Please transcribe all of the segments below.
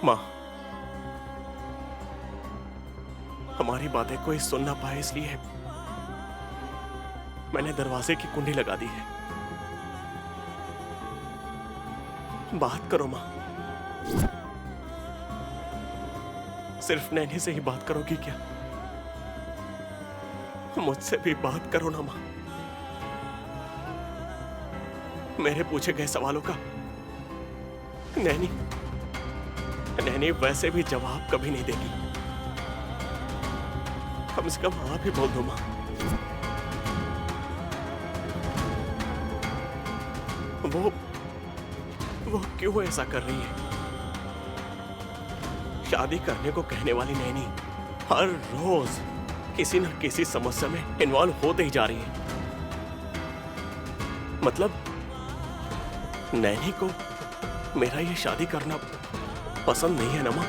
माँ, हमारी बातें कोई सुन ना पाए इसलिए मैंने दरवाजे की कुंडी लगा दी है। बात करो माँ, सिर्फ नैनी से ही बात करोगी क्या? मुझसे भी बात करो ना माँ। मेरे पूछे गए सवालों का नैनी वैसे भी जवाब कभी नहीं देगी। कम से कम आप ही बोल दो माँ। वो क्यों ऐसा कर रही है? शादी करने को कहने वाली नैनी हर रोज किसी न किसी समस्या में इन्वॉल्व होते ही जा रही है। मतलब नैनी को मेरा ये शादी करना पसंद नहीं है ना माँ?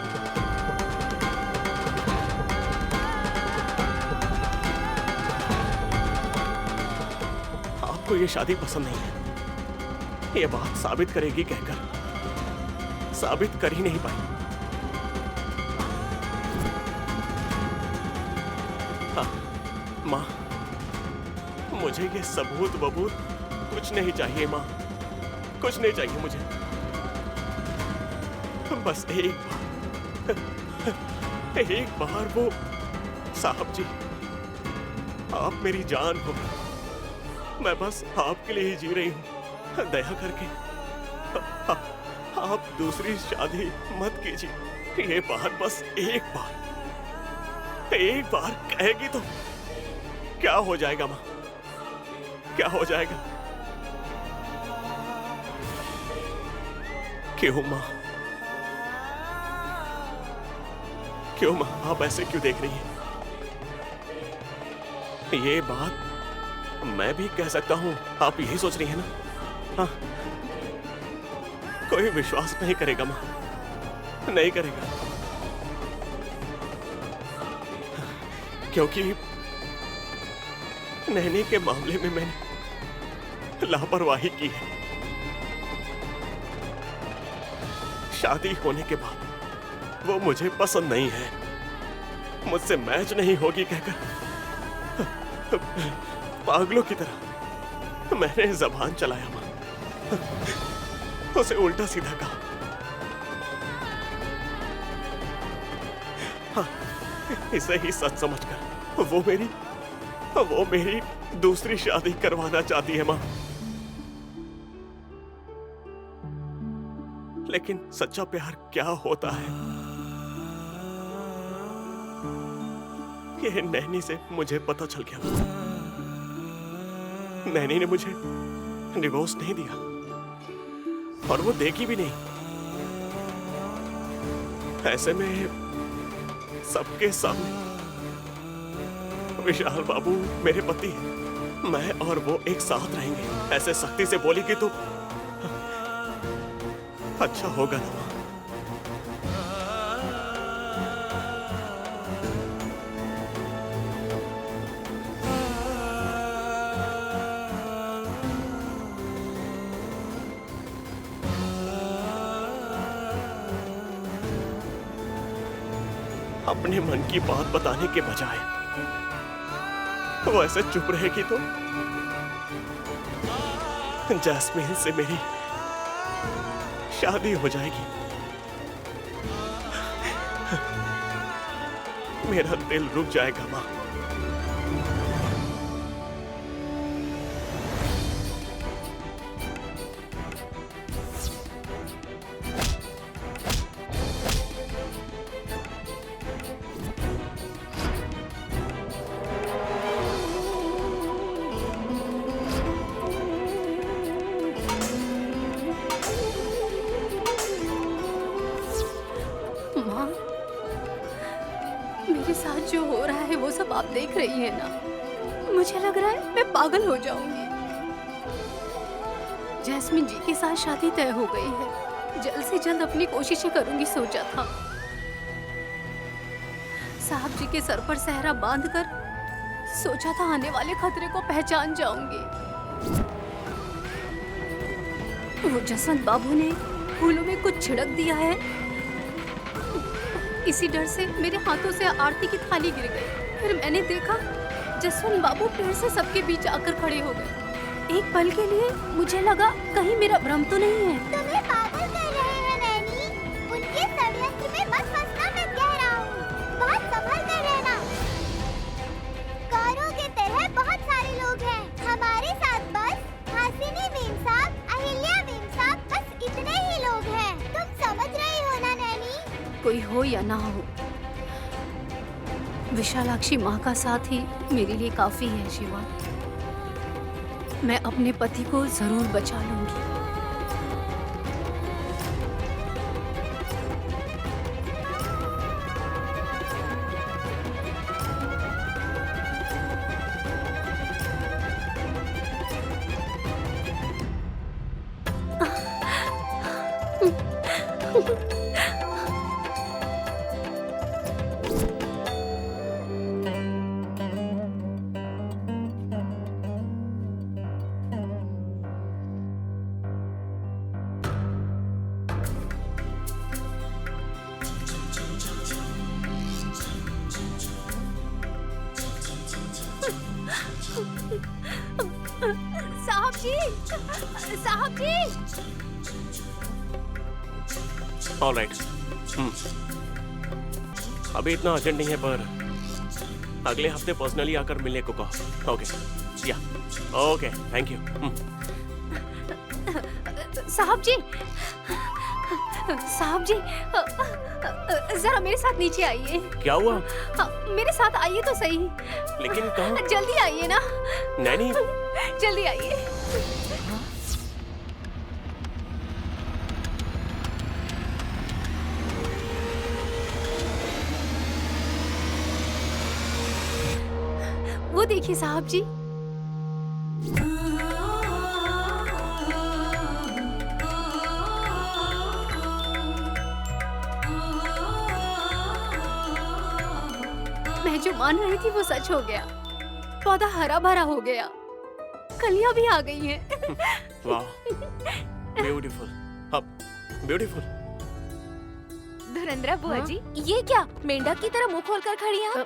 आपको ये शादी पसंद नहीं है, ये बात साबित करेगी कहकर साबित कर ही नहीं पाई। हाँ, माँ, मुझे ये सबूत वबूत कुछ नहीं चाहिए माँ, कुछ नहीं चाहिए मुझे। बस एक बार वो साहब जी, आप मेरी जान हो, मैं बस आपके लिए ही जी रही हूँ। दया करके आप दूसरी शादी मत कीजिए। ये बात बस एक बार कहेगी तो क्या हो जाएगा माँ? क्या हो जाएगा? क्यों माँ? क्यों माँ, आप ऐसे क्यों देख रही हैं? ये बात मैं भी कह सकता हूँ, आप यही सोच रही हैं ना? हाँ, कोई विश्वास नहीं करेगा माँ, नहीं करेगा, क्योंकि नैनी के मामले में मैंने लापरवाही की है। शादी होने के बाद वो मुझे पसंद नहीं है, मुझसे मैच नहीं होगी कहकर पागलों की तरह मैंने जबान चलाया मां, उसे उल्टा सीधा कहा। हाँ, इसे ही सच समझकर वो मेरी दूसरी शादी करवाना चाहती है मां। लेकिन सच्चा प्यार क्या होता है, ये नैनी से मुझे पता चल गया। नैनी ने मुझे डिवोर्स नहीं दिया और वो देगी भी नहीं। ऐसे में सबके सामने विशाल बाबू मेरे पति हैं, मैं और वो एक साथ रहेंगे, ऐसे सख्ती से बोलेगी तो अच्छा होगा ना। अपने मन की बात बताने के बजाय वो ऐसे चुप रहेगी तो जैस्मीन से मेरी शादी हो जाएगी। मेरा दिल रुक जाएगा मां। मेरे साथ जो हो रहा है वो सब आप देख रही है ना। मुझे लग रहा है मैं पागल हो जाऊंगी। जैस्मीन जी के साथ शादी तय हो गई है, जल्द से जल्द अपनी कोशिशें करूंगी सोचा था। साहब जी के सर पर सहरा बांधकर सोचा था आने वाले खतरे को पहचान जाऊंगी। वो जसवंत बाबू ने फूलों में कुछ छिड़क दिया है इसी डर से मेरे हाथों से आरती की थाली गिर गई। फिर मैंने देखा जसवंत बाबू पेड़ से सबके बीच आकर खड़े हो गए। एक पल के लिए मुझे लगा कहीं मेरा भ्रम तो नहीं है। तुम्हें पागल कर रहे हैं नैनी। उनके षड्यंत्र में मत फंसना, मैं कह रहा हूँ। बहुत संभल कर रहना। कौरों के तरह बहुत सारे लोग हैं। हमारे साथ बस हासिनी मेम साहब, अहिल्या मेम साहब, बस इतने ही लोग हैं। तुम समझ रही हो ना नैनी? कोई हो या ना हो, विशालाक्षी माँ का साथ ही मेरे लिए काफी है शिवा। मैं अपने पति को जरूर बचा लूंगी। साहब जी, साहब जी। ऑलराइट। अभी इतना अर्जेंट नहीं है, पर अगले हफ्ते पर्सनली आकर मिलने को कहो। ओके, या ओके, थैंक यू। साहब जी, साहब जी, जरा मेरे साथ नीचे आइए। क्या हुआ? मेरे साथ आइए तो सही। लेकिन कहाँ? जल्दी आइए ना। नैनी, जल्दी आइए। वो देखिए साहब जी। मैं जो मान रही थी वो सच हो गया। पौधा हरा भरा हो गया, कलियां भी आ गई हैं। वाह, ब्यूटीफुल, अब ब्यूटीफुल। धुरंधरा बुआ जी, ये क्या मेंढक की तरह मुंह खोलकर खड़ी हैं?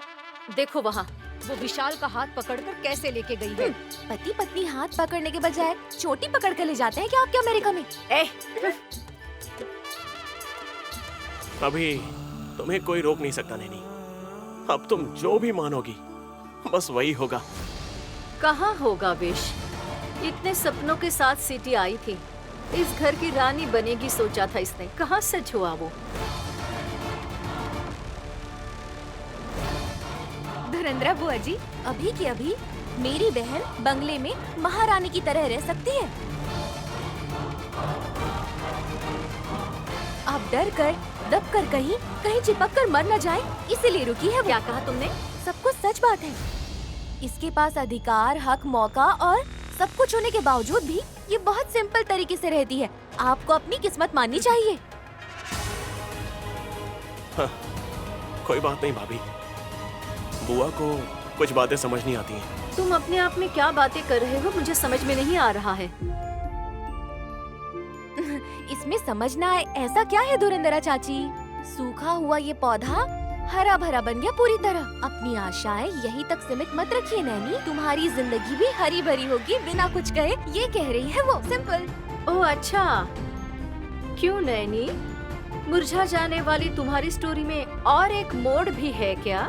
देखो वहाँ, वो विशाल का हाथ पकड़कर कैसे लेके गई है। पति पत्नी हाथ पकड़ने के बजाय चोटी पकड़ कर ले जाते हैं क्या आपके अमेरिका में? अभी तुम्हें कोई रोक नहीं सकता नैनी। अब तुम जो भी मानोगी बस वही होगा। कहाँ होगा विश? इतने सपनों के साथ सिटी आई थी, इस घर की रानी बनेगी सोचा था इसने, कहाँ सच हुआ वो? धुरंधरा बुआ जी, अभी की अभी मेरी बहन बंगले में महारानी की तरह रह सकती है। आप डर कर दब कर कहीं कहीं चिपक कर मर न जाए, इसीलिए रुकी है वो। क्या कहा तुमने? सब कुछ सच बात है। इसके पास अधिकार, हक, मौका और सब कुछ होने के बावजूद भी ये बहुत सिंपल तरीके से रहती है। आपको अपनी किस्मत माननी चाहिए। हाँ, कोई बात नहीं भाभी, बुआ को कुछ बातें समझ नहीं आती हैं। तुम अपने आप में क्या बातें कर रहे हो, मुझे समझ में नहीं आ रहा है। इसमें समझना है ऐसा क्या है धुरंधरा चाची? सूखा हुआ ये पौधा हरा भरा बन गया पूरी तरह। अपनी आशाएं यहीं तक सीमित मत रखिए नैनी, तुम्हारी जिंदगी भी हरी भरी होगी बिना कुछ कहे, ये कह रही है वो। सिंपल। ओह अच्छा, क्यों नैनी? मुरझा जाने वाली तुम्हारी स्टोरी में और एक मोड़ भी है क्या?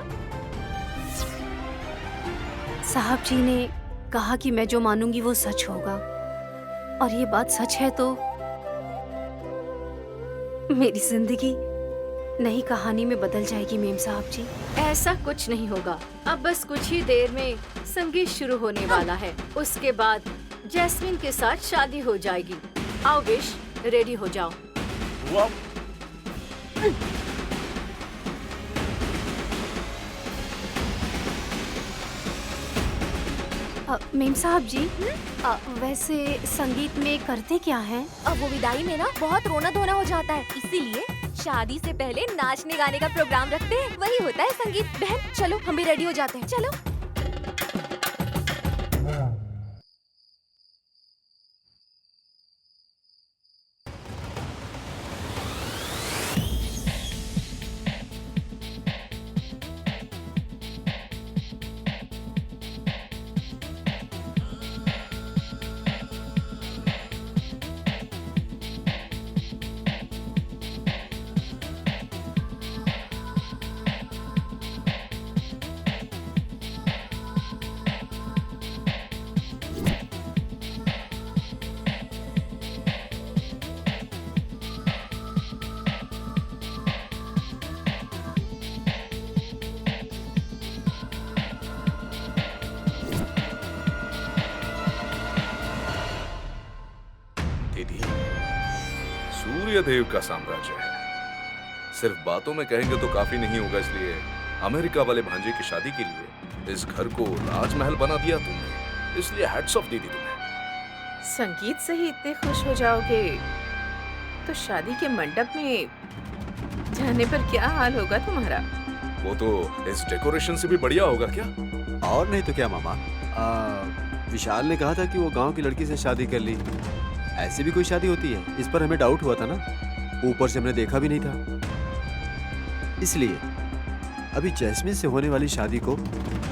साहब जी ने कहा कि मैं जो मानूंगी वो सच होगा, और ये बात सच है तो मेरी जिंदगी नई कहानी में बदल जाएगी मेम साहब जी। ऐसा कुछ नहीं होगा। अब बस कुछ ही देर में संगीत शुरू होने वाला है, उसके बाद जैस्मिन के साथ शादी हो जाएगी। आओ विश, रेडी हो जाओ। बुआ, मेम साहब जी, वैसे संगीत में करते क्या हैं? अब वो विदाई में ना बहुत रोना धोना हो जाता है, इसीलिए शादी से पहले नाचने गाने का प्रोग्राम रखते हैं, वही होता है संगीत। बहन चलो, हम भी रेडी हो जाते हैं, चलो। सूर्यदेव का साम्राज्य है। सिर्फ बातों में कहेंगे तो काफी नहीं होगा, इसलिए अमेरिका वाले भांजे की शादी के लिए इस घर को राजमहल बना दिया तुमने, इसलिए हैट्स ऑफ दीदी तुम्हें। संगीत से ही इतने खुश हो जाओगे तो शादी के मंडप में जाने पर क्या हाल होगा तुम्हारा? वो तो इस डेकोरेशन से भी बढ़िया होगा क्या? और नहीं तो क्या मामा, विशाल ने कहा था कि वो गांव की लड़की से शादी कर ली। ऐसी भी कोई शादी होती है? इस पर हमें डाउट हुआ था ना, ऊपर से हमने देखा भी नहीं था। इसलिए अभी जैस्मिन से होने वाली शादी को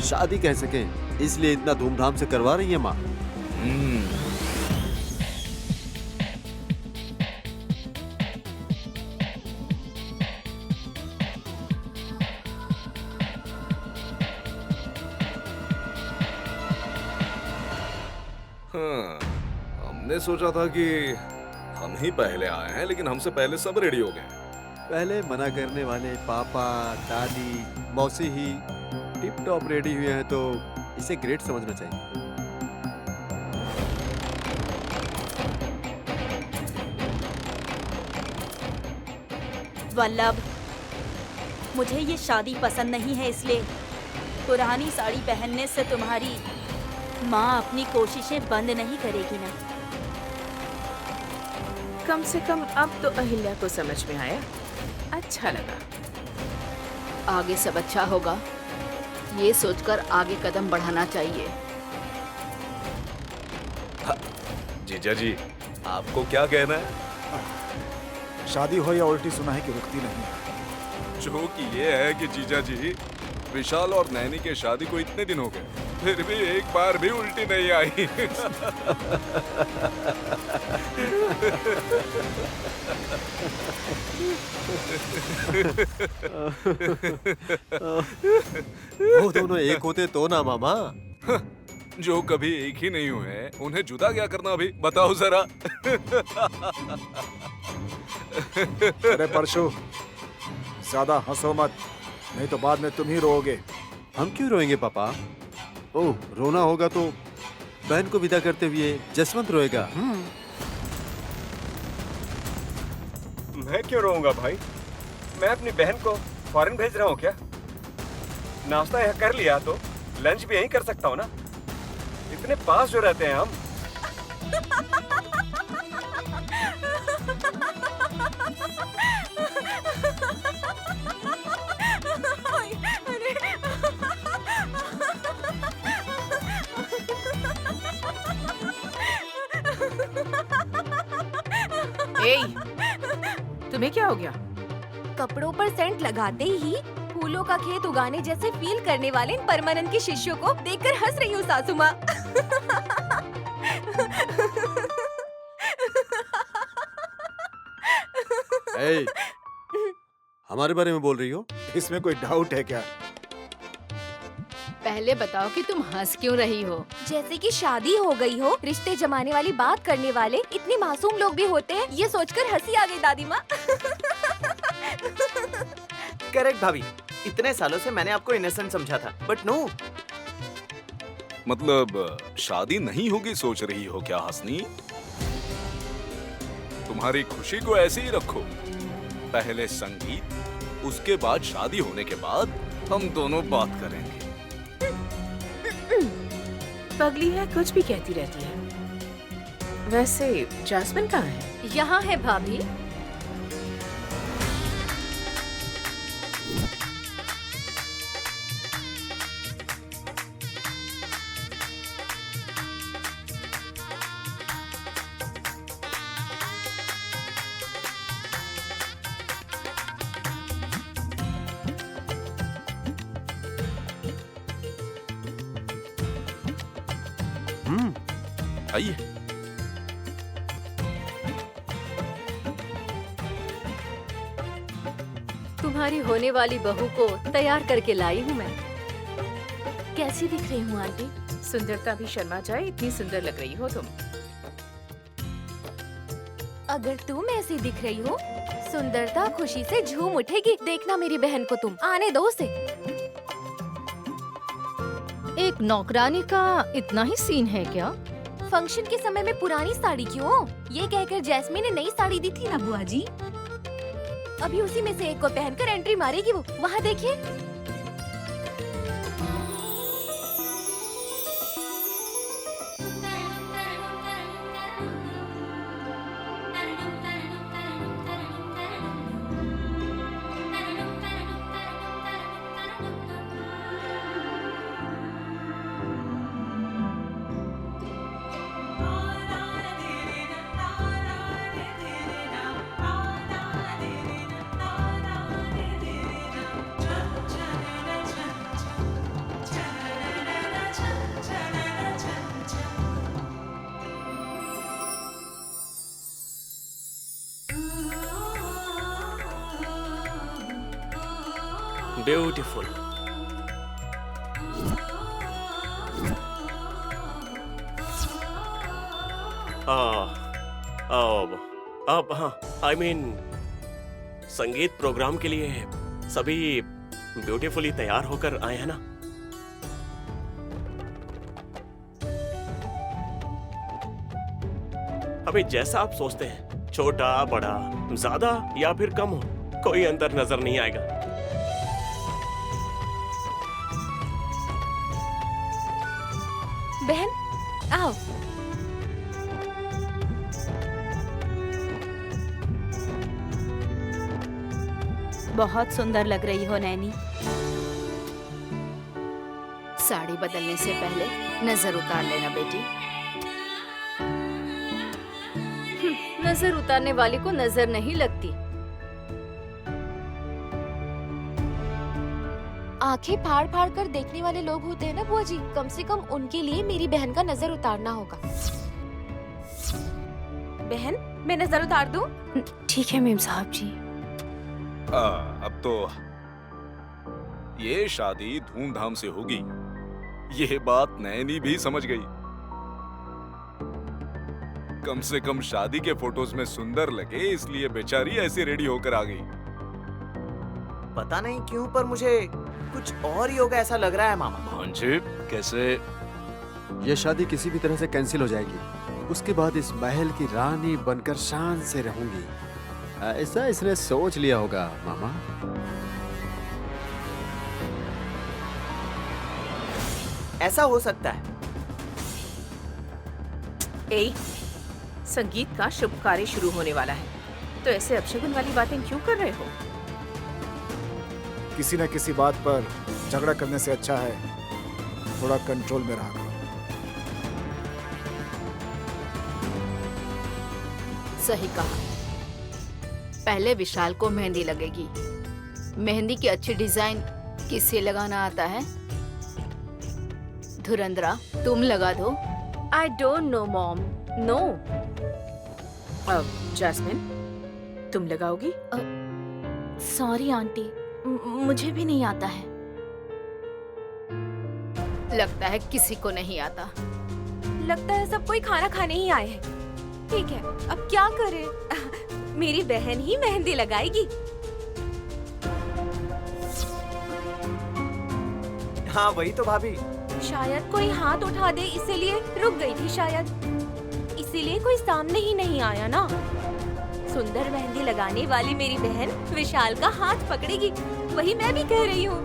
शादी कह सकें, इसलिए इतना धूमधाम से करवा रही है माँ। हाँ, हमने सोचा था कि हम ही पहले आए हैं, लेकिन हमसे पहले सब रेडी हो गए। पहले मना करने वाले पापा, दादी, मौसी ही टिप टॉप रेडी हुए हैं, तो इसे ग्रेट समझना चाहिए। वल्लभ, मुझे ये शादी पसंद नहीं है, इसलिए पुरानी साड़ी पहनने से तुम्हारी माँ अपनी कोशिशें बंद नहीं करेगी ना। कम से कम अब तो अहिल्या को समझ में आया, अच्छा लगा। आगे सब अच्छा होगा, ये सोचकर आगे कदम बढ़ाना चाहिए। जीजा जी, आपको क्या कहना है? शादी हो या उल्टी सुनाई की रुकती नहीं। जो कि ये है कि जीजा जी, विशाल और नैनी के शादी को इतने दिन हो गए, फिर भी एक बार भी उल्टी नहीं आई। वो दोनों एक होते तो ना मामा। जो कभी एक ही नहीं हुए, उन्हें जुदा क्या करना अभी, बताओ जरा। अरे परशु, ज्यादा हंसो मत, नहीं तो बाद में तुम ही रोओगे। हम क्यों रोएंगे पापा? ओह, रोना होगा तो बहन को विदा करते हुए जसवंत रोएगा। मैं क्यों रोऊंगा भाई? मैं अपनी बहन को फॉरेन भेज रहा हूँ क्या? नाश्ता यहाँ कर लिया तो लंच भी यहीं कर सकता हूँ ना। इतने पास जो रहते हैं हम। तुम्हें क्या हो गया? कपड़ों पर सेंट लगाते ही फूलों का खेत उगाने जैसे फील करने वाले इन परमानंद के शिष्यों को देखकर हंस रही हूँ सासू माँ। ए, हमारे बारे में बोल रही हो? इसमें कोई डाउट है क्या? पहले बताओ कि तुम हंस क्यों रही हो? जैसे कि शादी हो गई हो, रिश्ते जमाने वाली बात करने वाले इतने मासूम लोग भी होते हैं, ये सोचकर हंसी आ गई दादी माँ। करेक्ट भाभी, इतने सालों से मैंने आपको इनोसेंट समझा था, बट नो। मतलब शादी नहीं होगी सोच रही हो क्या हंसनी? तुम्हारी खुशी को ऐसे ही रखो, पहले संगीत, उसके बाद शादी होने के बाद हम दोनों बात करेंगे। पगली है, कुछ भी कहती रहती है। वैसे जैस्मिन कहाँ है? यहाँ है भाभी। आइए। तुम्हारी होने वाली बहू को तैयार करके लाई हूँ मैं। कैसी दिख रही हूँ आंटी? सुंदरता भी शर्मा जाए, इतनी सुंदर लग रही हो तुम। अगर तुम ऐसी दिख रही हो, सुंदरता खुशी से झूम उठेगी। देखना मेरी बहन को, तुम आने दो उसे। एक नौकरानी का इतना ही सीन है क्या? फंक्शन के समय में पुरानी साड़ी क्यों? ये कहकर जैस्मीन ने नई साड़ी दी थी ना बुआ जी। अभी उसी में से एक को पहनकर एंट्री मारेगी वो। वहाँ देखिए। ब्यूटीफुल। अब हाँ, आई मीन संगीत प्रोग्राम के लिए सभी ब्यूटीफुली तैयार होकर आए हैं ना? अभी जैसा आप सोचते हैं, छोटा बड़ा ज्यादा या फिर कम हो, कोई अंतर नजर नहीं आएगा। बहन आओ। बहुत सुंदर लग रही हो नैनी। साड़ी बदलने से पहले नजर उतार लेना बेटी। नजर उतारने वाली को नजर नहीं लगती। आंखें फाड़ फाड़ कर देखने वाले लोग होते हैं ना बुआ जी, कम से कम उनके लिए मेरी बहन का नजर उतारना होगा। बहन मैं नजर उतार दूं? ठीक है मेम साहब जी। अब तो ये शादी धूमधाम से होगी, ये बात नैनी भी समझ गई। कम से कम शादी के फोटोज में सुंदर लगे, इसलिए बेचारी ऐसे रेडी होकर आ गई। पता नहीं क्यों पर मुझे कुछ और ही होगा ऐसा लग रहा है मामा। भांजे कैसे? ये शादी किसी भी तरह से कैंसिल हो जाएगी। उसके बाद इस महल की रानी बनकर शान से रहूंगी, ऐसा इसने सोच लिया होगा मामा। ऐसा हो सकता है। ए, संगीत का शुभ कार्य शुरू होने वाला है, तो ऐसे अपशगुन वाली बातें क्यों कर रहे हो? किसी न किसी बात पर झगड़ा करने से अच्छा है थोड़ा कंट्रोल में रहा करो। सही कहा। पहले विशाल को मेहंदी लगेगी। मेहंदी की अच्छी डिजाइन किसे लगाना आता है? धुरंधरा तुम लगा दो। I don't know mom, no. अब जैस्मिन तुम लगाओगी? सॉरी आंटी, मुझे भी नहीं आता है। लगता है किसी को नहीं आता। लगता है सब कोई खाना खाने ही आए हैं। ठीक है, अब क्या करें? मेरी बहन ही मेहंदी लगाएगी। हाँ वही तो भाभी। शायद कोई हाथ उठा दे इसीलिए रुक गई थी, शायद इसीलिए कोई सामने ही नहीं आया ना। सुंदर मेहंदी लगाने वाली मेरी बहन विशाल का हाथ पकड़ेगी, वही मैं भी कह रही हूँ।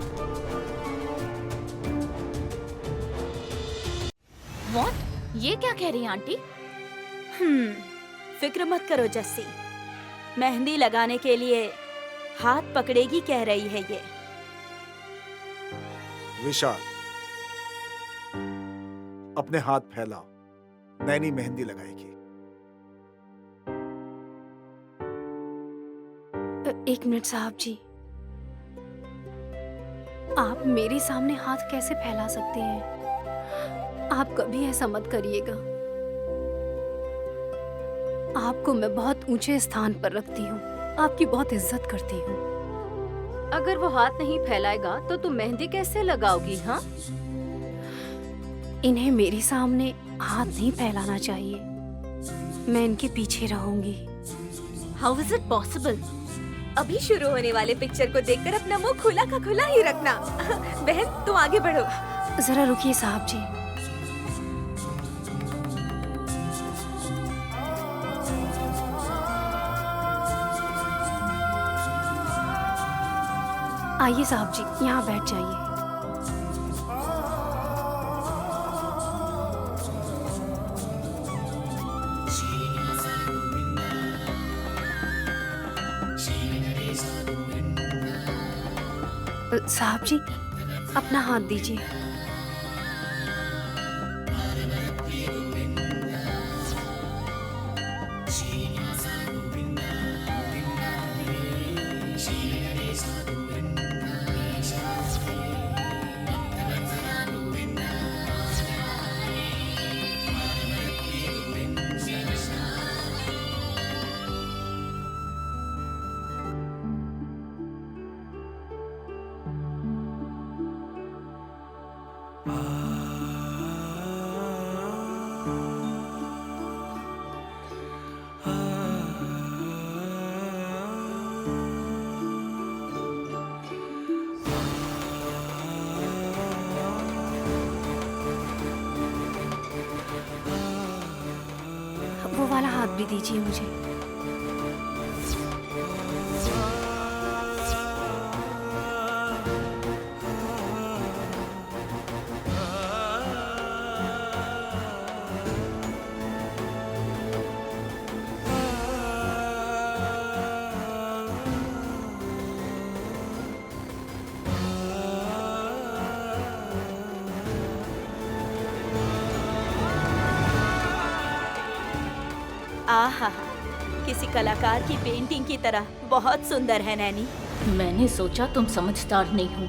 What? ये क्या कह रही हैं आंटी? फिक्र मत करो जस्सी, मेहंदी लगाने के लिए हाथ पकड़ेगी कह रही है ये। विशाल अपने हाथ फैलाओ, नैनी मेहंदी लगाएगी। एक मिनट साहब जी, आप मेरे सामने हाथ कैसे फैला सकते हैं? आप कभी ऐसा मत करिएगा। आपको मैं बहुत ऊंचे स्थान पर रखती हूँ, आपकी बहुत इज्जत करती हूँ। अगर वो हाथ नहीं फैलाएगा तो तुम मेहंदी कैसे लगाओगी? हाँ, इन्हें मेरे सामने हाथ नहीं फैलाना चाहिए, मैं इनके पीछे रहूंगी। How is it possible? अभी शुरू होने वाले पिक्चर को देखकर अपना मुंह खुला का खुला ही रखना। बहन तुम आगे बढ़ो। जरा रुकिए साहब जी। आइए साहब जी, यहाँ बैठ जाइए। साहब जी, अपना हाथ दीजिए। वो वाला हाथ भी दीजिए मुझे। आहा, किसी कलाकार की पेंटिंग की तरह बहुत सुंदर है नैनी। मैंने सोचा तुम समझदार नहीं हो,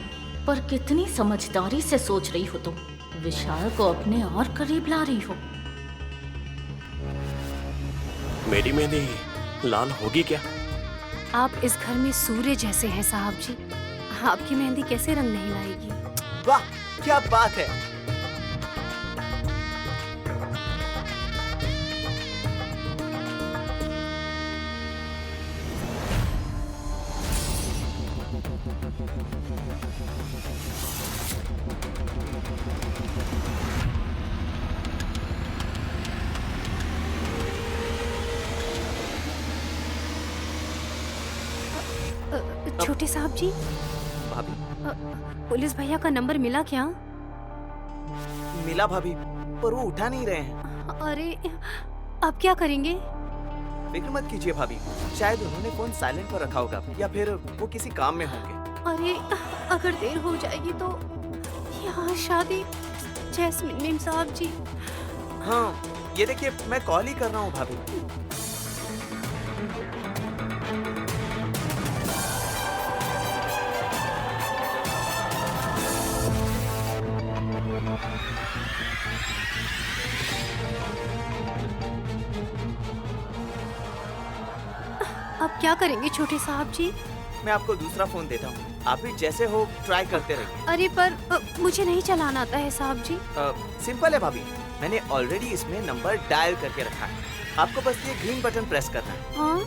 पर कितनी समझदारी से सोच रही हो तुम। विशाल को अपने और करीब ला रही हो। मेरी मेहंदी लाल होगी क्या? आप इस घर में सूर्य जैसे हैं साहब जी, आपकी मेहंदी कैसे रंग नहीं लाएगी? वाह, क्या बात है। छोटे साहब जी, भाभी, पुलिस भैया का नंबर मिला क्या? मिला भाभी, पर वो उठा नहीं रहे हैं। अरे, अब क्या करेंगे? फिक्र मत कीजिए भाभी, शायद उन्होंने फोन साइलेंट पर रखा होगा या फिर वो किसी काम में होंगे। अरे, अगर देर हो जाएगी तो यहाँ शादी। जैस्मिन मेम साहब जी। हाँ, ये देखिए मैं कॉल ही कर रहा हूँ भाभी। अब क्या करेंगे छोटे साहब जी? मैं आपको दूसरा फोन देता हूँ, आप भी जैसे हो ट्राई करते रहिए। अरे पर मुझे नहीं चलाना आता है साहब जी। सिंपल है भाभी, मैंने ऑलरेडी इसमें नंबर डायल करके रखा है। आपको बस ये ग्रीन बटन प्रेस करना है। हाँ?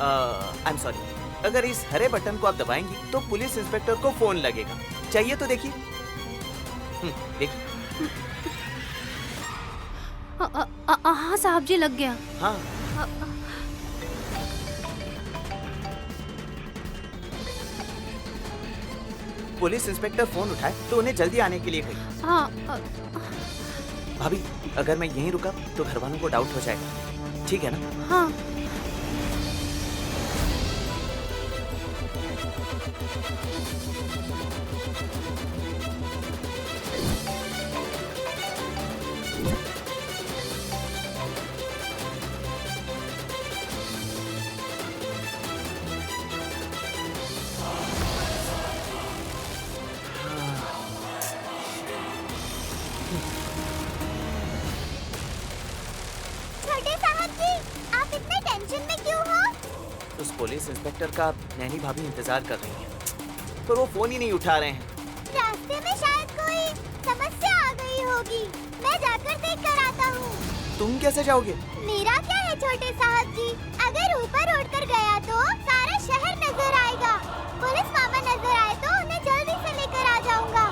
आई एम सॉरी, अगर इस हरे बटन को आप दबाएंगी तो पुलिस इंस्पेक्टर को फोन लगेगा। चाहिए तो देखिए। देखिए। हाँ साहब जी, लग गया। हाँ। पुलिस इंस्पेक्टर फोन उठाए तो उन्हें जल्दी आने के लिए कही। हाँ। भाभी, अगर मैं यहीं रुका तो घर वालों को डाउट हो जाएगा, ठीक है ना? हाँ। पुलिस इंस्पेक्टर का नैनी भाभी इंतजार कर रही हैं, पर वो फोन ही नहीं उठा रहे हैं। रास्ते में शायद कोई समस्या आ गई होगी, मैं जाकर देख कर आता हूँ। तुम कैसे जाओगे? मेरा क्या है छोटे साहब जी, अगर ऊपर उड़कर गया तो सारा शहर नजर आएगा। पुलिस मामा नजर आए तो उन्हें जल्दी से लेकर आ जाऊंगा।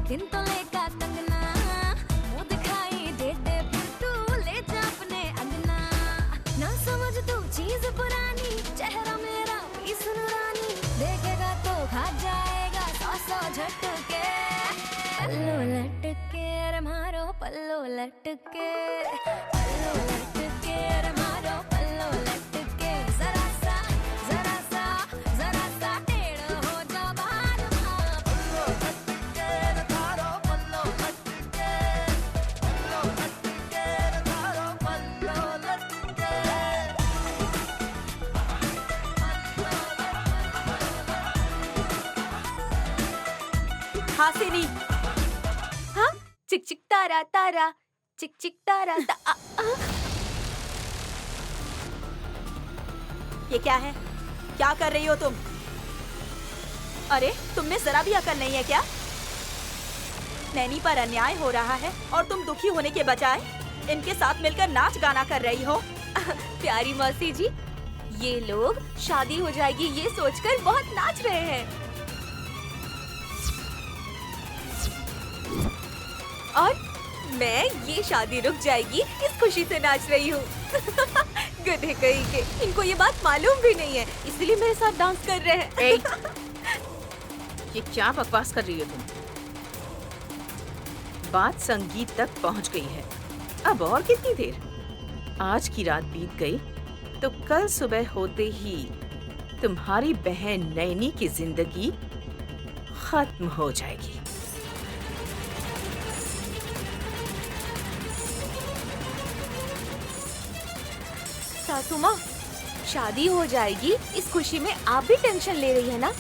दिन तो लेगा तंगना, मुंह दिखाई दे दे फिर तू ले जा अपने अंगना। ना समझ तू चीज पुरानी, चेहरा मेरा भी सुनरानी, देखेगा तो खा जाएगा 100 झटके। पल्लो लटके रे मारो पल्लो लटके, पल्लो लटके रे मारो पल्लो लटके। जरा सा टेढ़ हो जा बाल माँ, पल्लो लटके रे मारो पल्लो लटके, पल्लो लटके रे मारो पल्लो लटके। हासिनी, हाँ, चिक चिक तारा तारा, चिक चिक तारा ये क्या है? क्या कर रही हो तुम? अरे तुमने जरा भी अकल नहीं है क्या? नैनी पर अन्याय हो रहा है और तुम दुखी होने के बजाय इनके साथ मिलकर नाच गाना कर रही हो। प्यारी मौसी जी, ये लोग शादी हो जाएगी ये सोचकर बहुत नाच रहे हैं। और मैं ये शादी रुक जाएगी इस खुशी से नाच रही हूँ। गधे कहीं के, इनको ये बात मालूम भी नहीं है, इसलिए मेरे साथ डांस कर रहे हैं। ए, ये क्या बकवास कर रही हो तुम? बात संगीत तक पहुंच गई है, अब और कितनी देर? आज की रात बीत गई तो कल सुबह होते ही तुम्हारी बहन नैनी की जिंदगी खत्म हो जाएगी। सासू माँ, शादी हो जाएगी इस खुशी में आप भी टेंशन ले रही है ना?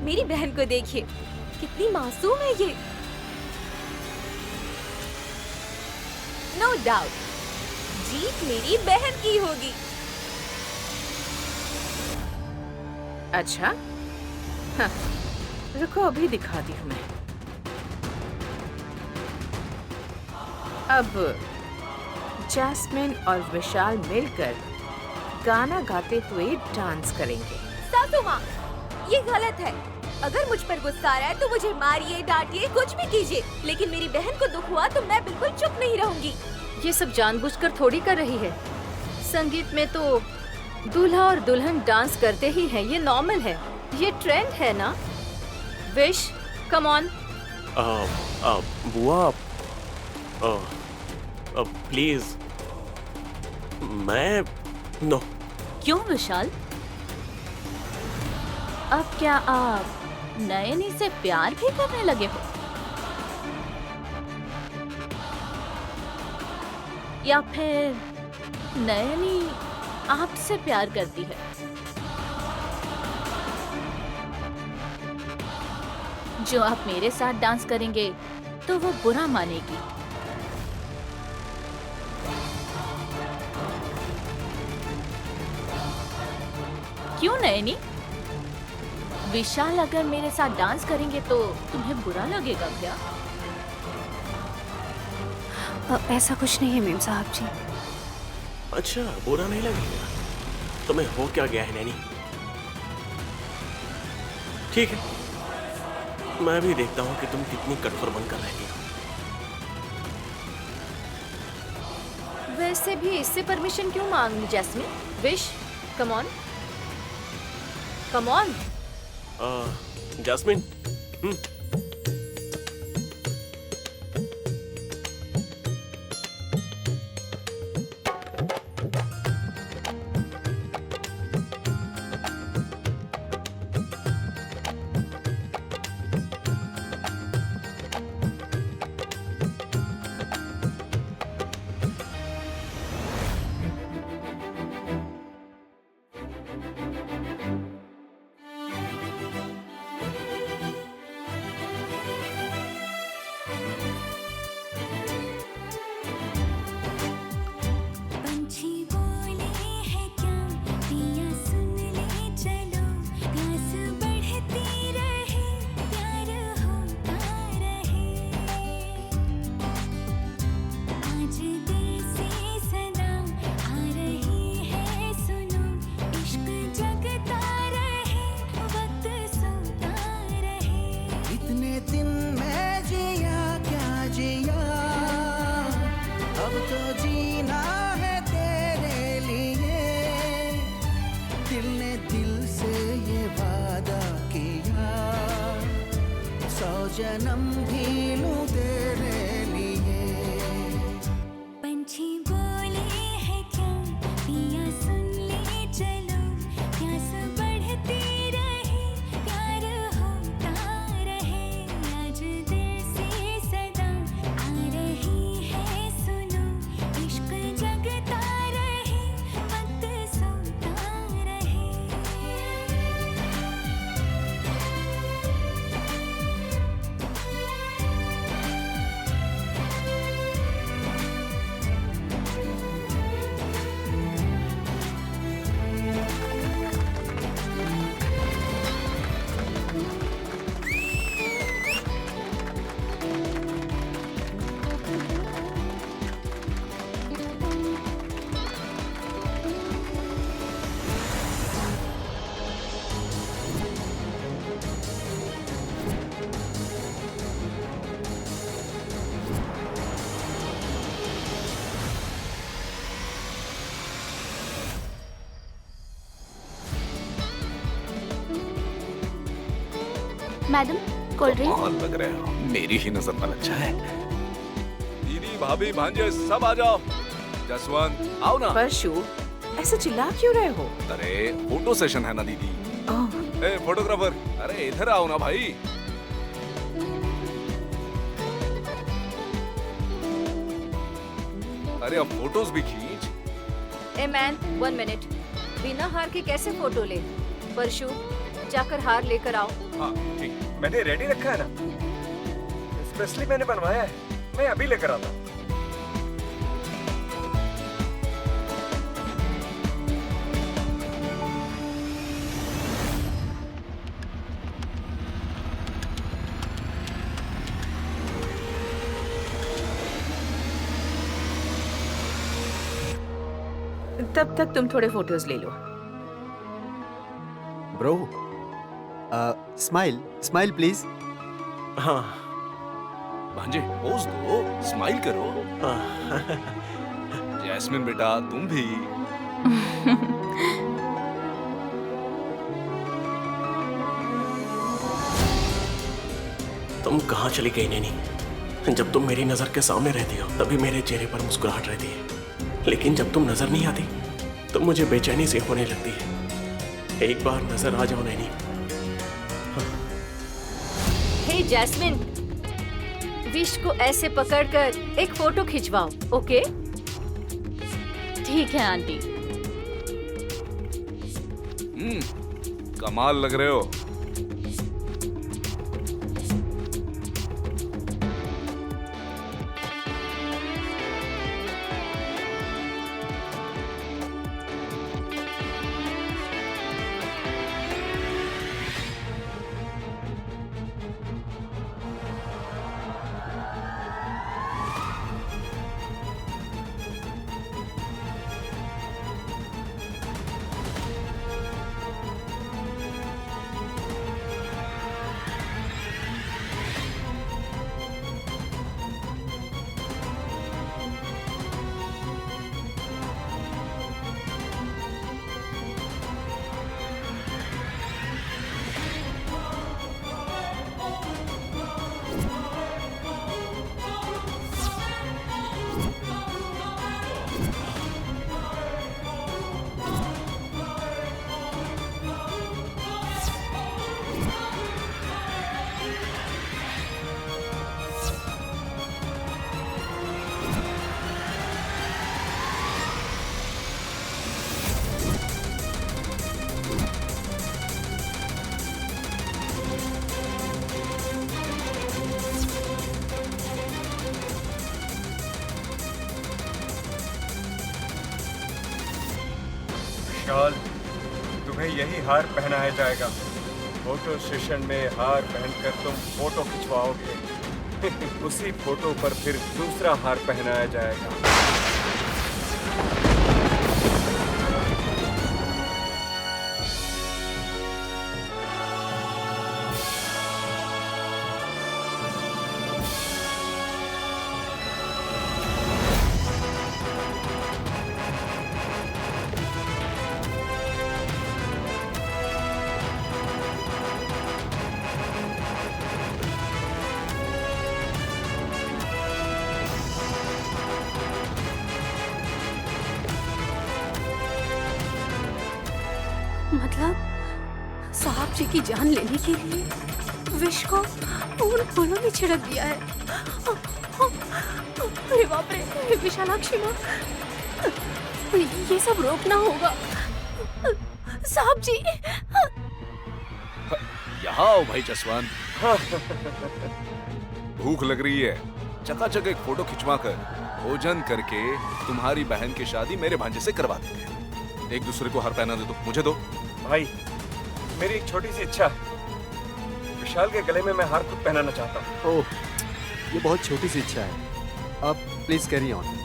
मेरी बहन को देखिए, कितनी मासूम है ये। नो डाउट जीत मेरी बहन की होगी। अच्छा, हाँ, रुको अभी दिखाती हूँ मैं। अब जैस्मिन और विशाल मिलकर गाना गाते हुए डांस करेंगे। सासू माँ, ये गलत है। अगर मुझ पर गुस्सा आ रहा है तो मुझे मारिए, डांटिए, कुछ भी कीजिए, लेकिन मेरी बहन को दुख हुआ तो मैं बिल्कुल चुप नहीं रहूंगी। ये सब जानबूझकर थोड़ी कर रही है। संगीत में तो दूल्हा और दुल्हन डांस करते ही हैं, ये नॉर्मल है, ये ट्रेंड है ना। Wish, come on. बुआ, प्लीज, मैं नो। क्यों विशाल? अब क्या आप नयनी से प्यार भी करने लगे हो? या फिर नयनी आपसे प्यार करती है? जो आप मेरे साथ डांस करेंगे तो वो बुरा मानेगी। क्यों नयनी? विशाल अगर मेरे साथ डांस करेंगे तो तुम्हें बुरा लगेगा क्या? ऐसा कुछ नहीं है मेम साहब जी। अच्छा, बुरा नहीं लगेगा? तुम्हें हो क्या गया है नैनी? ठीक है, मैं भी देखता हूँ कि तुम कितनी कठोर बनकर रहती हो। वैसे भी इससे परमिशन क्यों मांगनी Jasmine? Vish, come on, come on. Jasmine, दिल ने दिल से ये वादा किया, 100 जन्म भी लूं तेरे लिए। पंछी बोले है क्या पिया सुन ले चलो, प्यास बढ़ती रहे प्यार होता रहे, आज दिल से सदा आ रही है सुनो, इश्क जगता रहे वक्त सोता रहे। Madam cold drink. कमाल लग रहे हो, मेरी ही नजर पर अच्छा है। दीदी भाभी भांजे सब आ जाओ। जसवंत आओ ना। परशु, ऐसे चिल्ला क्यों रहे हो? अरे फोटो सेशन है ना दीदी। ओह, ए फोटोग्राफर, अरे इधर आओ ना भाई। अरे अब फोटोज भी खींच। ए मैन 1 मिनट, बिना हार के कैसे फोटो ले? परशु जाकर हार लेकर आओ। हाँ ठीक। मैंने रेडी रखा है ना, स्पेशली मैंने बनवाया है, मैं अभी लेकर आता हूँ। तब तक तुम थोड़े फोटोज ले लो। Bro, smile smile please. हाँ भांजे पोज दो, स्माइल करो। जैस्मिन बेटा तुम भी। तुम कहाँ चली गई नैनी? जब तुम मेरी नजर के सामने रहती हो तभी मेरे चेहरे पर मुस्कुराहट रहती है, लेकिन जब तुम नजर नहीं आती तो मुझे बेचैनी सी होने लगती है। एक बार नजर आ जाओ नैनी। हे जैस्मिन, विश को ऐसे पकड़कर एक फोटो खिंचवाओ, ओके? ठीक है आंटी। कमाल लग रहे हो। विशाल, तुम्हें यही हार पहनाया जाएगा। फोटो सेशन में हार पहनकर तुम फोटो खिंचवाओगे। उसी फोटो पर फिर दूसरा हार पहनाया जाएगा। मतलब साहब जी की जान लेने के लिए विष को उन फूलों में छिड़क दिया है। अरे बाप रे, विशालाक्षी माँ, ये सब रोकना होगा। साहब जी, यहाँ आओ भाई जसवंत। भूख लग रही है, चकाचक एक फोटो खिंचवा कर भोजन करके तुम्हारी बहन की शादी मेरे भांजे से करवा देंगे। एक दूसरे को हार पहना दे दो, मुझे दो। भाई, मेरी एक छोटी सी इच्छा है। विशाल के गले में मैं हार खुद पहनाना चाहता हूँ। ओह, ये बहुत छोटी सी इच्छा है। अब प्लीज कैरी ऑन।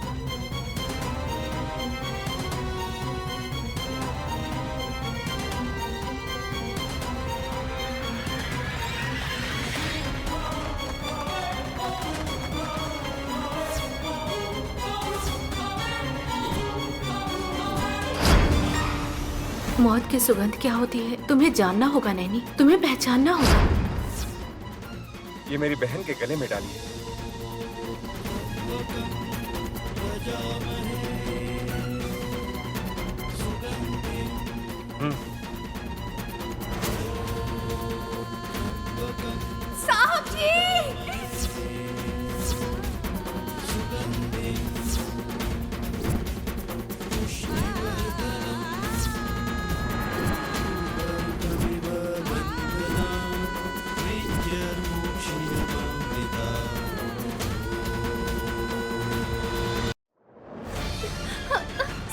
मौत की सुगंध क्या होती है तुम्हें जानना होगा नैनी, तुम्हें पहचानना होगा। ये मेरी बहन के गले में डाली है। साहब जी,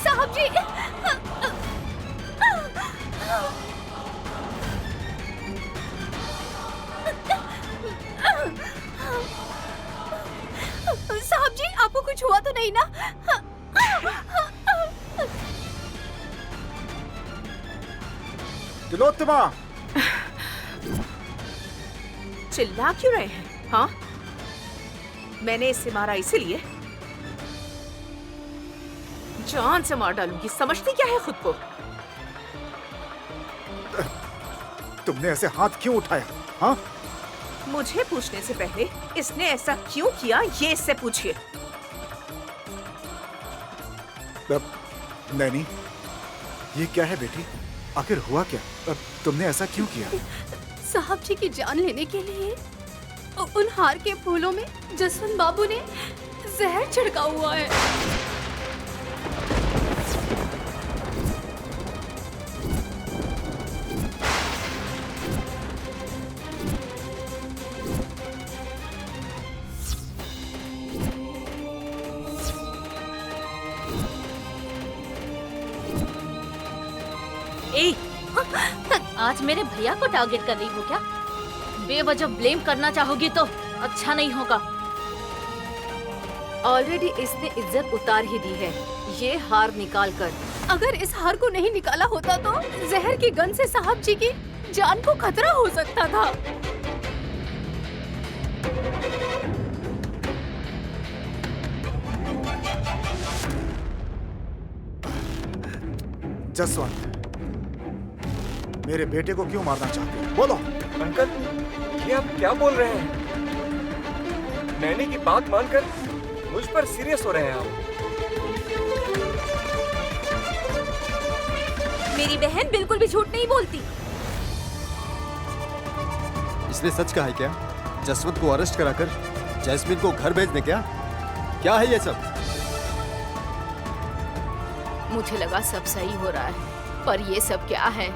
साहब जी, साहब जी, आपको कुछ हुआ तो नहीं ना? तिलोत्तमा, चिल्ला क्यों रहे हैं? हाँ, मैंने इसे मारा इसीलिए। जान से मार डालूंगी, समझती क्या है खुद को? तुमने ऐसे हाथ क्यों उठाया? हाँ, मुझे पूछने से पहले इसने ऐसा क्यों किया ये इससे पूछिए। नैनी, ये क्या है बेटी? आखिर हुआ क्या? तुमने ऐसा क्यों किया? साहब जी की जान लेने के लिए उन हार के फूलों में जसवंत बाबू ने जहर छिड़का हुआ है। ए, आज मेरे भैया को टारगेट कर रही हो क्या? बेवजह ब्लेम करना चाहोगी तो अच्छा नहीं होगा। ऑलरेडी इसने इज्जत उतार ही दी है, ये हार निकाल कर। अगर इस हार को नहीं निकाला होता तो जहर की गंध से साहब जी की जान को खतरा हो सकता था। जसवंत, मेरे बेटे को क्यों मारना चाहते हो? बोलो। अंकल, ये आप क्या बोल रहे हैं? नैनी की बात मानकर मुझ पर सीरियस हो रहे हैं आप। मेरी बहन बिल्कुल भी झूठ नहीं बोलती। इसने सच कहा है क्या? जसवंत को अरेस्ट कराकर जैस्मिन को घर भेजने क्या? क्या है ये सब? मुझे लगा सब सही हो रहा है, पर ये सब क्या है?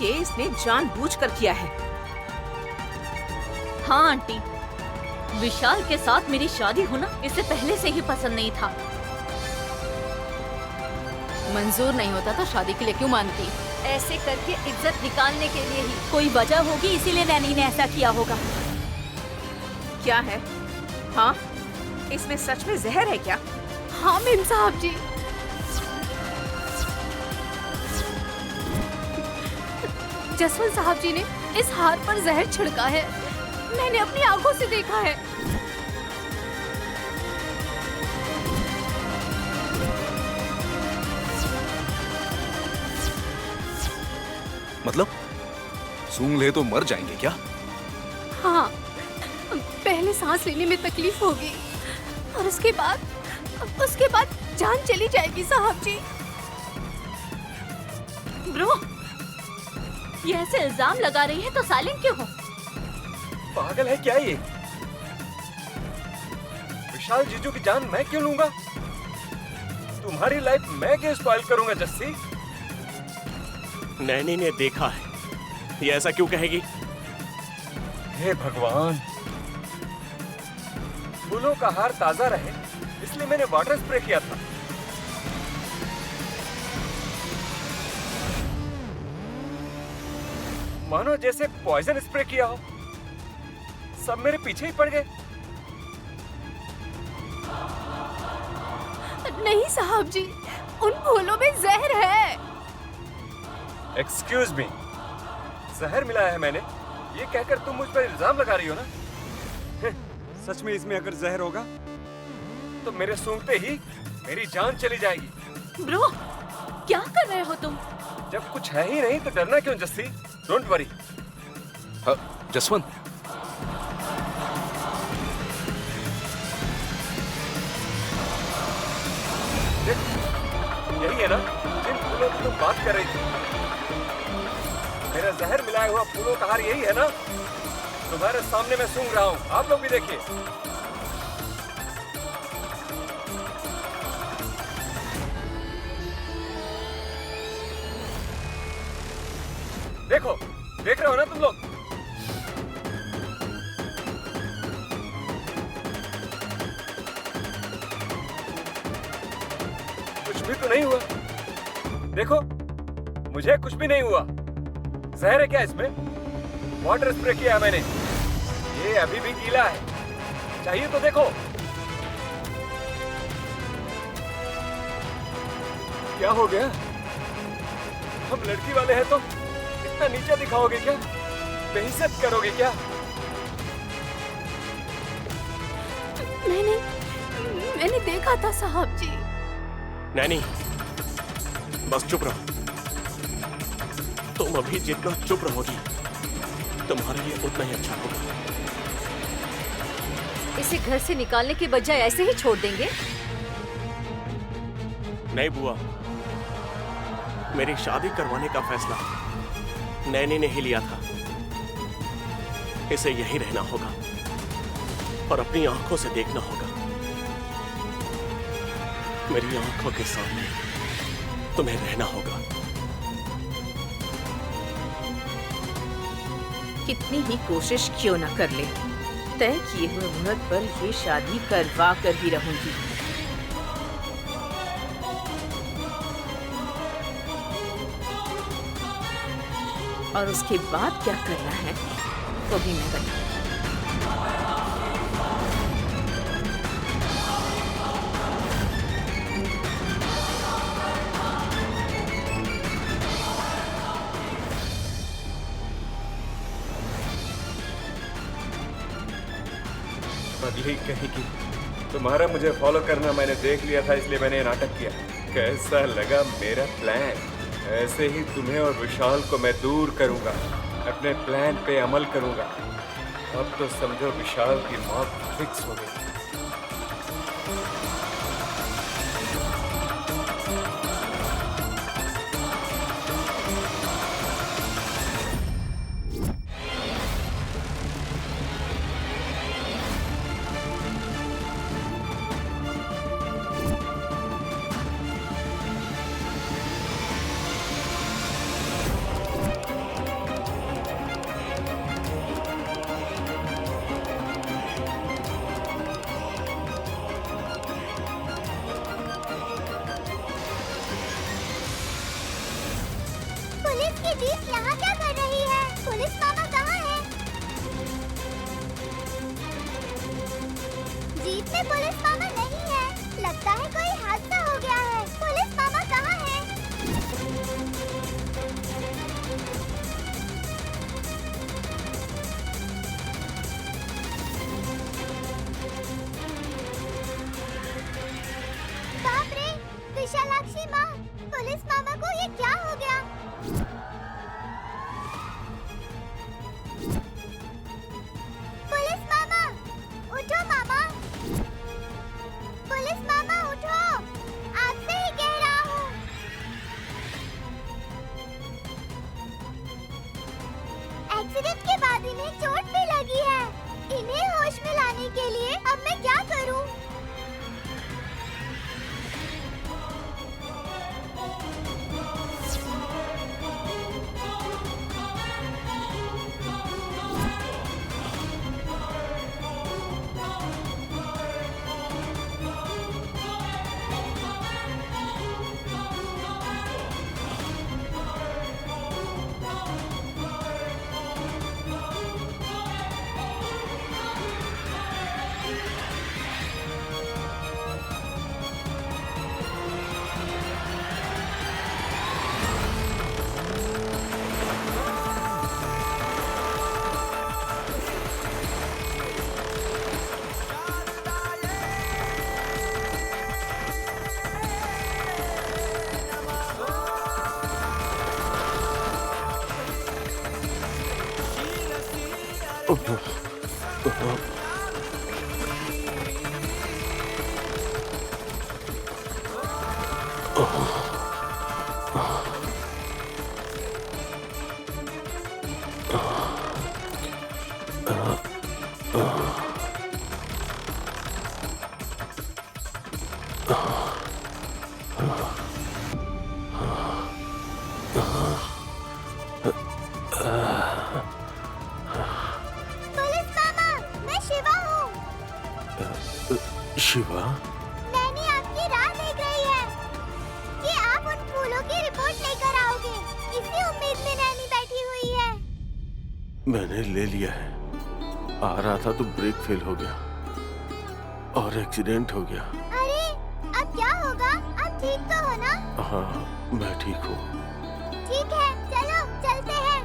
ये इसने जानबूझकर किया है। हाँ आंटी, विशाल के साथ मेरी शादी होना इसे पहले से ही पसंद नहीं था। मंजूर नहीं होता तो शादी के लिए क्यों मानती? ऐसे करके इज्जत निकालने के लिए ही कोई वजह होगी, इसीलिए नैनी ने ऐसा किया होगा। क्या है? हाँ, इसमें सच में जहर है क्या? हाँ मेम साहब जी, जसवंत साहब जी ने इस हार पर जहर छिड़का है। मैंने अपनी आंखों से देखा है। मतलब सूंघ ले तो मर जाएंगे क्या? हाँ, पहले सांस लेने में तकलीफ होगी और उसके बाद जान चली जाएगी साहब जी। ब्रो, ये ऐसे इल्जाम लगा रही है तो साइलेंट क्यों हो? पागल है क्या ये? विशाल जीजू की जान मैं क्यों लूंगा? तुम्हारी लाइफ मैं क्यों स्पॉइल करूंगा जस्सी? नैनी ने देखा है, ये ऐसा क्यों कहेगी? हे भगवान, फूलों का हार ताजा रहे इसलिए मैंने वाटर स्प्रे किया था। मानो जैसे पॉइजन स्प्रे किया हो। सब मेरे पीछे ही पड़ गए। नहीं साहब जी, उन फूलों में जहर है। एक्सक्यूज मी, जहर मिलाया है मैंने, ये कहकर तुम मुझ पर इल्जाम लगा रही हो ना? सच में इसमें अगर जहर होगा तो मेरे सूंघते ही मेरी जान चली जाएगी। ब्रो, क्या कर रहे हो तुम? जब कुछ है ही नहीं तो डरना क्यों जस्सी? Don't worry. जसवंत, यही है ना जिन फूलों की तुम बात कर रही थी? मेरा जहर मिलाया हुआ फूलों का हार यही है ना? तुम्हारे सामने मैं सूंघ रहा हूँ, आप लोग भी देखिए। देखो, देख रहे हो ना तुम लोग? कुछ भी तो नहीं हुआ। देखो, मुझे कुछ भी नहीं हुआ। जहर है क्या इसमें? वाटर स्प्रे किया है मैंने, ये अभी भी गीला है, चाहिए तो देखो। क्या हो गया? हम लड़की वाले हैं तो इतना नीचे दिखाओगे क्या? बेइज्जत करोगे क्या? मैंने देखा था साहब जी। नैनी, बस चुप रहो। तुम अभी जितना चुप रहोगी तुम्हारे लिए उतना ही अच्छा होगा। इसे घर से निकालने के बजाय ऐसे ही छोड़ देंगे? नहीं बुआ, मेरी शादी करवाने का फैसला नैनी ने ही लिया था। इसे यहीं रहना होगा और अपनी आंखों से देखना होगा। मेरी आंखों के सामने तुम्हें रहना होगा। कितनी ही कोशिश क्यों न कर ले, तय किए हुए मुहूर्त पर ये शादी करवा कर ही रहूंगी। और उसके बाद क्या करना है वो भी मैं बताऊंगी। अगली कहीं की तुम्हारा मुझे फॉलो करना मैंने देख लिया था, इसलिए मैंने नाटक किया। कैसा लगा मेरा प्लान? ऐसे ही तुम्हें और विशाल को मैं दूर करूंगा, अपने प्लान पे अमल करूंगा। अब तो समझो विशाल की मौत फिक्स हो गई। पुलिस की जीप यहाँ क्या कर रही है? पुलिस मामा कहाँ है? जीप में पुलिस मामा नहीं है, लगता है कोई हादसा हो गया है। पुलिस मामा कहाँ है? बाप रे, विशालाक्षी माँ, पुलिस मामा को ये क्या हो गया? पुलिस मामा, उठो मामा। पुलिस मामा उठो, आपसे ही कह रहा हूँ। दादी ने चोट भी लगी है। इन्हें होश में लाने के लिए अब मैं क्या करूं? पुलिस मामा, मैं शिवा हूँ। शिवा, नैनी आपकी राह देख रही है कि आप उन फूलों की रिपोर्ट लेकर आओगे। इसी उम्मीद में नैनी बैठी हुई है। मैंने ले लिया है। आ रहा था तो ब्रेक फेल हो गया और एक्सीडेंट हो गया। अरे, अब क्या होगा? आप ठीक तो हो ना? हाँ, मैं ठीक हूँ। ठीक है, चलो चलते हैं।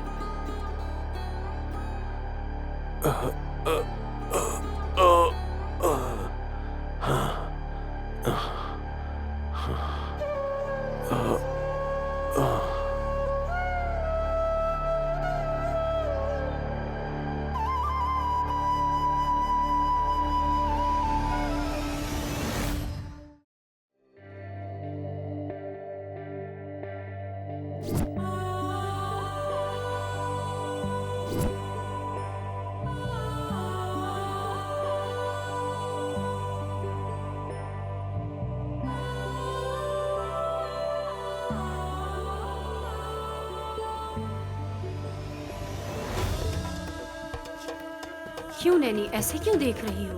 क्यों नैनी, ऐसे क्यों देख रही हो?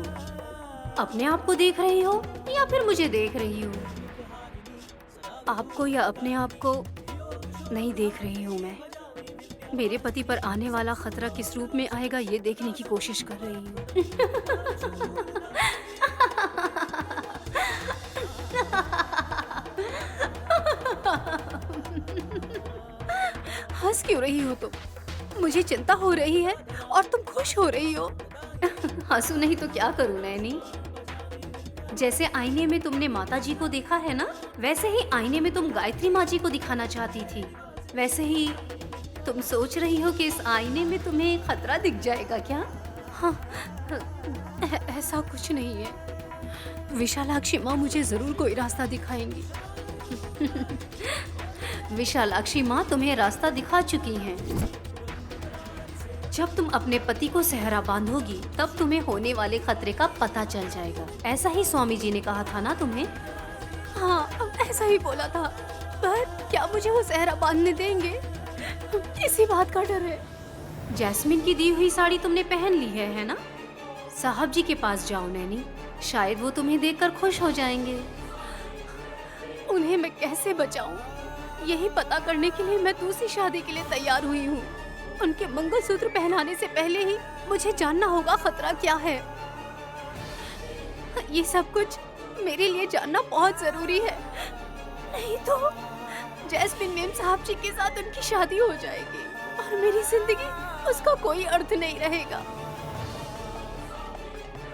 अपने आप को देख रही हो या फिर मुझे देख रही हो? आपको या अपने आप को नहीं देख रही हूँ मैं। मेरे पति पर आने वाला खतरा किस रूप में आएगा ये देखने की कोशिश कर रही हूँ। हंस क्यों रही हो तुम? मुझे चिंता हो रही है और तुम खुश हो रही हो। हंसू नहीं तो क्या करूं नैनी? जैसे आईने में तुमने माता जी को देखा है ना, वैसे ही आईने में तुम गायत्री माँ जी को दिखाना चाहती थी। वैसे ही तुम सोच रही हो कि इस आईने में तुम्हें खतरा दिख जाएगा क्या? हाँ, ऐसा कुछ नहीं है। विशालाक्षी माँ मुझे जरूर कोई रास्ता दिखाएंगी। विशालाक्षी माँ तुम्हें रास्ता दिखा चुकी हैं। जब तुम अपने पति को सेहरा बांधोगी तब तुम्हें होने वाले खतरे का पता चल जाएगा। ऐसा ही स्वामी जी ने कहा था ना तुम्हें? हाँ, ऐसा ही बोला था। पर क्या मुझे वो सेहरा बांधने देंगे? इसी बात का डर है। जैस्मिन की दी हुई साड़ी तुमने पहन ली है ना? साहब जी के पास जाओ नैनी, शायद वो तुम्हें देखकर खुश हो जाएंगे। उन्हें मैं कैसे बचाऊं? यही पता करने के लिए मैं दूसरी शादी के लिए तैयार हुई हूँ। उनके मंगलसूत्र पहनाने से पहले ही मुझे जानना होगा खतरा क्या है। ये सब कुछ मेरे लिए जानना बहुत जरूरी है, नहीं तो जैस्मिन मेम साहब जी के साथ उनकी शादी हो जाएगी और मेरी जिंदगी उसका कोई अर्थ नहीं रहेगा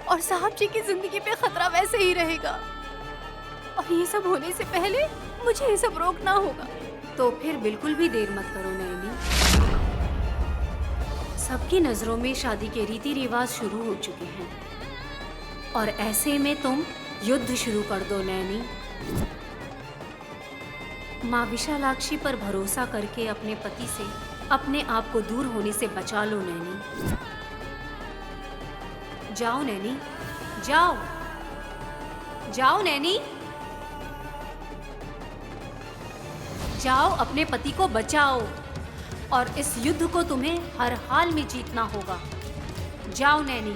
और साहब जी की जिंदगी पे खतरा वैसे ही रहेगा। और ये सब होने से पहले मुझे ये सब रोकना होगा। तो फिर बिल्कुल भी देर मत करो नैनी। सबकी नजरों में शादी के रीति रिवाज शुरू हो चुके हैं और ऐसे में तुम युद्ध शुरू कर दो नैनी। माँ विशालाक्षी पर भरोसा करके अपने पति से अपने आप को दूर होने से बचा लो नैनी। जाओ नैनी, जाओ जाओ नैनी, जाओ अपने पति को बचाओ और इस युद्ध को तुम्हें हर हाल में जीतना होगा। जाओ नैनी।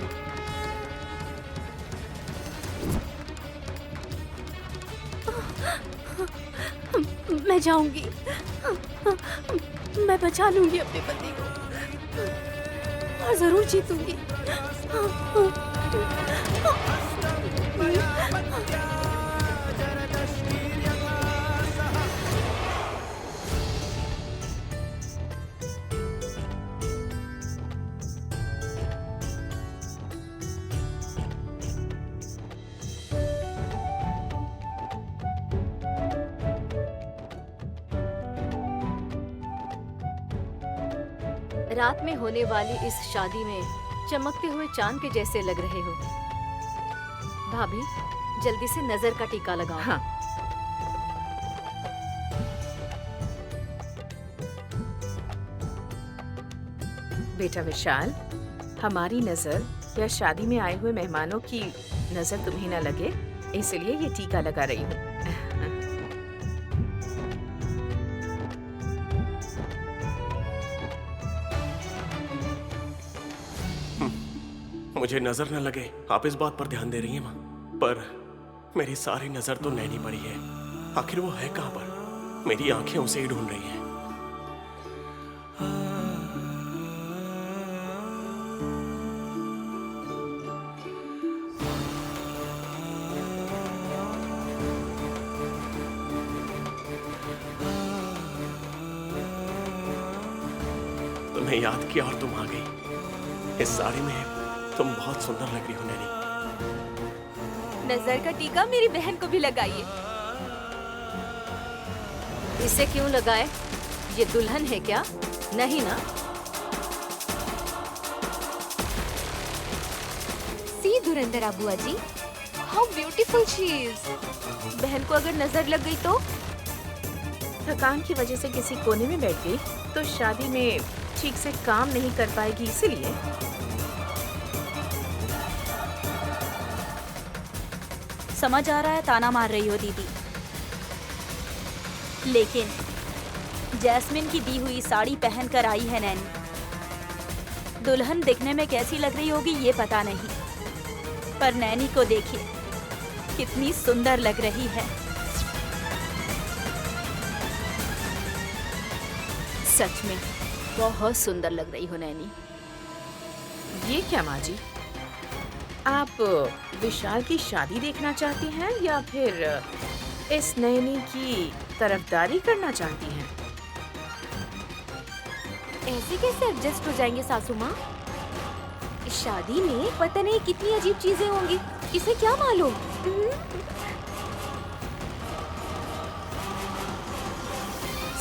मैं जाऊंगी, मैं बचा लूंगी अपने पति को और जरूर जीतूंगी। रात में होने वाली इस शादी में चमकते हुए चांद के जैसे लग रहे हो। भाभी, जल्दी से नजर का टीका लगाओ। हाँ। बेटा विशाल, हमारी नजर या शादी में आए हुए मेहमानों की नजर तुम्हें न लगे, इसलिए ये टीका लगा रही हूँ। मुझे नजर न लगे, आप इस बात पर ध्यान दे रही हैं माँ, पर मेरी सारी नजर तो नैनी पर ही है। आखिर वो है कहाँ पर? मेरी आंखें उसे ही ढूंढ रही हैं। तुम्हें याद किया और तुम आ गई। इस साड़ी में तुम बहुत सुंदर लग रही हो नैनी। नजर का टीका मेरी बहन को भी लगाइए। इसे क्यों लगाए? ये दुल्हन है क्या? नहीं ना? सी धुरंधर बुआ जी, हाउ ब्यूटीफुल शी इज। बहन को अगर नजर लग गई तो? थकान की वजह से किसी कोने में बैठ गई तो शादी में ठीक से काम नहीं कर पाएगी, इसीलिए। समझ आ रहा है ताना मार रही हो दीदी, लेकिन जैस्मिन की दी हुई साड़ी पहन कर आई है नैनी। दुल्हन दिखने में कैसी लग रही होगी ये पता नहीं, पर नैनी को देखिए कितनी सुंदर लग रही है। सच में बहुत सुंदर लग रही हो नैनी। ये क्या माँ जी, आप विशाल की शादी देखना चाहती हैं या फिर इस नैनी की तरफदारी करना चाहती हैं? ऐसे कैसे एडजस्ट हो जाएंगे सासू माँ? इस शादी में पता नहीं कितनी अजीब चीजें होंगी, इसे क्या मालूम।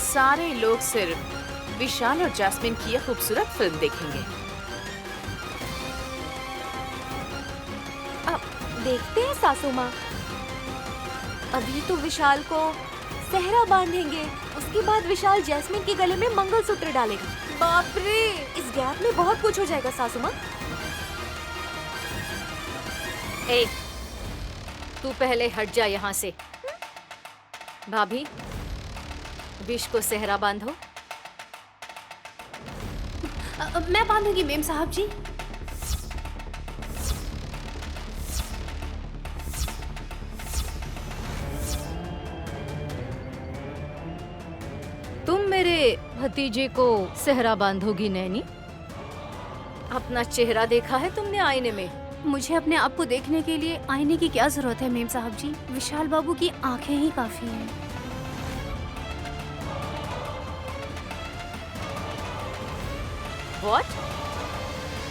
सारे लोग सिर्फ विशाल और जैस्मिन की यह खूबसूरत फिल्म देखेंगे। अब देखते हैं सासू माँ। अभी तो विशाल को सेहरा बांधेंगे, उसके बाद विशाल जैस्मिन के गले में मंगलसूत्र डालेगा। बाप रे, इस गैप में बहुत कुछ हो जाएगा सासू माँ। ए, तू पहले हट जा यहाँ से। भाभी, विश को सेहरा बांधो। मैं बांधूंगी मेम साहब जी। तुम मेरे भतीजे को सेहरा बांधोगी नैनी? अपना चेहरा देखा है तुमने आईने में? मुझे अपने आप को देखने के लिए आईने की क्या जरूरत है मेम साहब जी? विशाल बाबू की आंखें ही काफी हैं। What?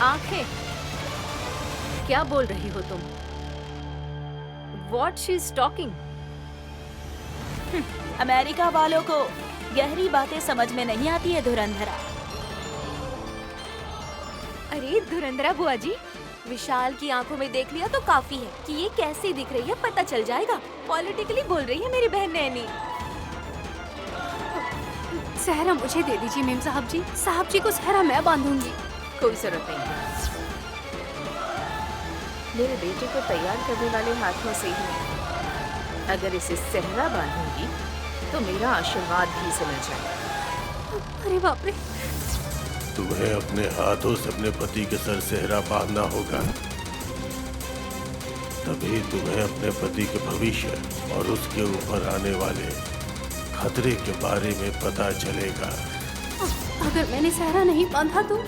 आंखें? क्या बोल रही हो तुम? What she is talking? America वालों को गहरी बातें समझ में नहीं आती है धुरंधरा। अरे धुरंधरा बुआ जी, विशाल की आंखों में देख लिया तो काफी है कि ये कैसी दिख रही है, पता चल जाएगा। पॉलिटिकली बोल रही है मेरी बहन नैनी। सहरा मुझे दे दीजिए मेम साहब जी। साहब जी को सहरा मैं बांधूंगी। कोई जरूरत नहीं है। मेरे बेटे को तैयार करने वाले हाथों से ही अगर इसे सहरा बांधूंगी तो मेरा आशीर्वाद भी इसे मिल जाएगा। अरे बाप रे। तुम्हें अपने हाथों से अपने पति के सर सेहरा बांधना होगा, तभी तुम्हें अपने पति के भविष्य और उसके ऊपर आने वाले खतरे के बारे में पता चलेगा। अगर मैंने सहरा नहीं बांधा तो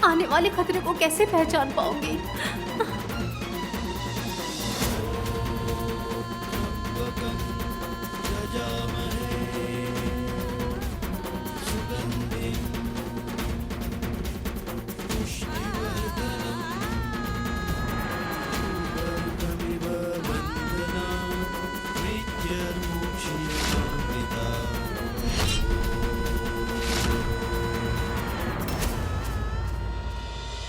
आने वाले खतरे को कैसे पहचान पाओगे?